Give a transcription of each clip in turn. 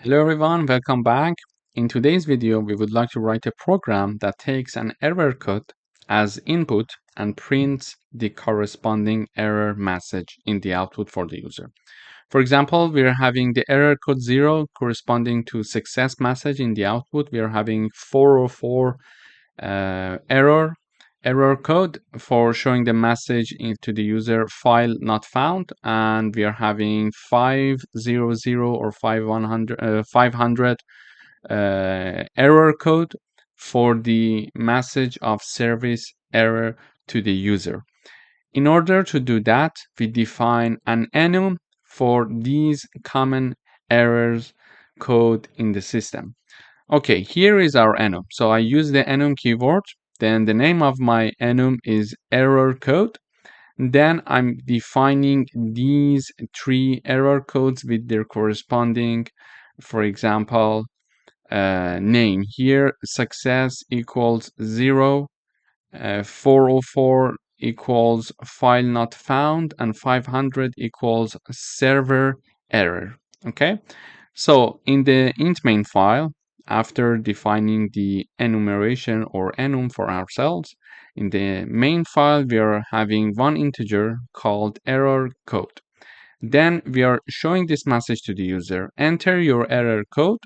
Hello everyone, welcome back. In today's video, we would like to write a program that takes an error code as input and prints the corresponding error message in the output for the user. For example, we are having the error code 0 corresponding to success message in the output. We are having 404 error code for showing the message into the user file not found, and we are having 500 or 500 error code for the message of service error to the user. In order to do that, we define an enum for these common errors code in the system. Okay, here is our enum. So I use the enum keyword. Then the name of my enum is error code. Then I'm defining these three error codes with their corresponding, for example, name. Here, success equals 0, 404 equals file not found, and 500 equals server error. Okay, so in the int main file, after defining the enumeration or enum for ourselves, in the main file we are having one integer called error code. Then we are showing this message to the user: enter your error code.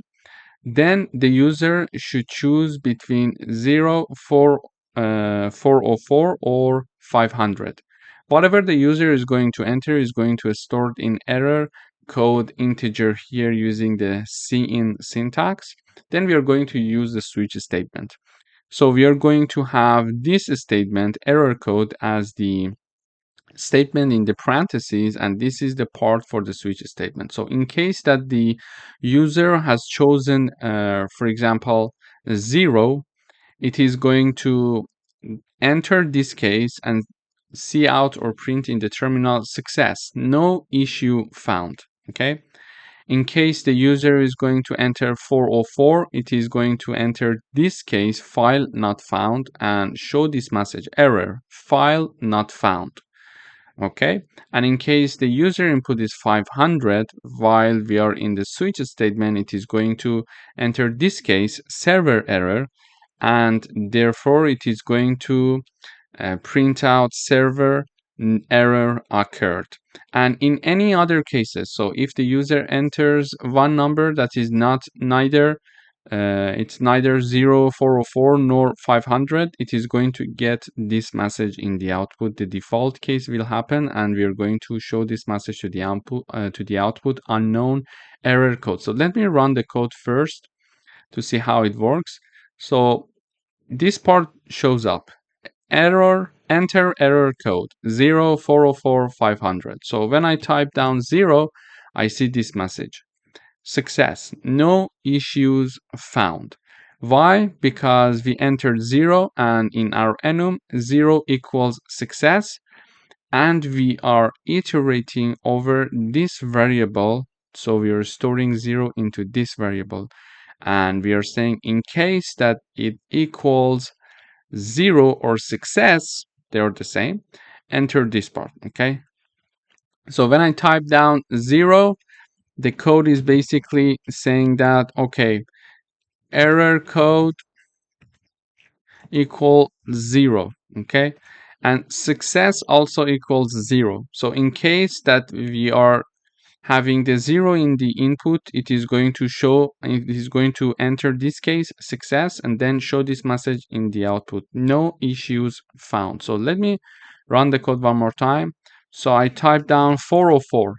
Then the user should choose between 0, 404 or 500. Whatever the user is going to enter is going to store it in error code integer here using the cin syntax. Then we are going to use the switch statement. So we are going to have this statement error code as the statement in the parentheses, and this is the part for the switch statement. So in case that the user has chosen, for example, 0, it is going to enter this case and see out or print in the terminal success, no issue found. Okay. In case the user is going to enter 404, it is going to enter this case file not found and show this message error file not found. Okay, and in case the user input is 500, while we are in the switch statement, it is going to enter this case server error, and therefore it is going to print out server error occurred. And in any other cases, so if the user enters one number that is neither 0, 404 nor 500, it is going to get this message in the output. The default case will happen, and we are going to show this message to the output unknown error code. So let me run the code first to see how it works. So this part shows up: enter error code 0, 404, 500. So when I type down 0, I see this message: success, no issues found. Why? Because we entered 0, and in our enum 0 equals success, and we are iterating over this variable. So we are storing 0 into this variable, and we are saying in case that it equals 0 or success, they are the same, enter this part. Okay, so when I type down 0, the code is basically saying that, okay, error code equal 0. Okay, and success also equals 0. So in case that we are having the 0 in the input, it is going to enter this case success and then show this message in the output: no issues found. So let me run the code one more time. So I type down 404.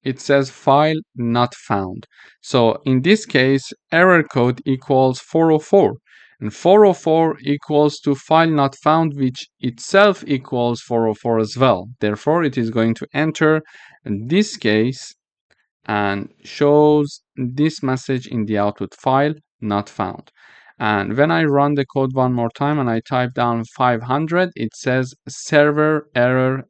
It says file not found. So in this case, error code equals 404, and 404 equals to file not found, which itself equals 404 as well. Therefore, it is going to enter this case and shows this message in the output: file not found. And when I run the code one more time and I type down 500, it says server error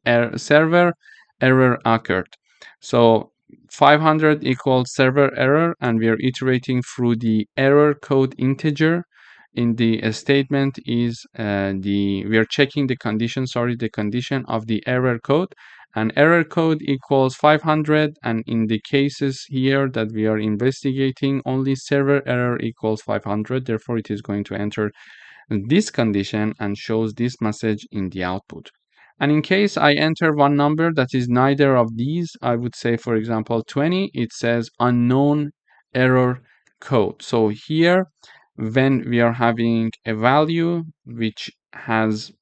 occurred. So 500 equals server error, and we are iterating through the error code integer in the statement is we are checking the condition, the condition of the error code, and error code equals 500, and in the cases here that we are investigating, only server error equals 500, therefore it is going to enter this condition and shows this message in the output. And in case I enter one number that is neither of these, I would say, for example, 20, it says unknown error code. So here, when we are having a value which has,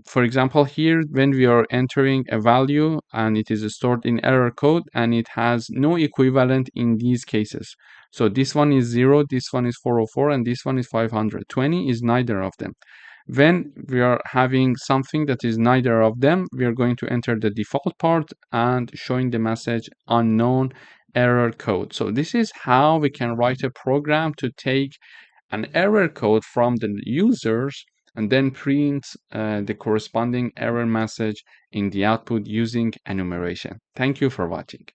for example, here, when we are entering a value and it is stored in error code and it has no equivalent in these cases. So this one is 0, this one is 404, and this one is 500. 20 is neither of them. When we are having something that is neither of them, we are going to enter the default part and showing the message unknown error code. So this is how we can write a program to take an error code from the users and then print the corresponding error message in the output using enumeration. Thank you for watching.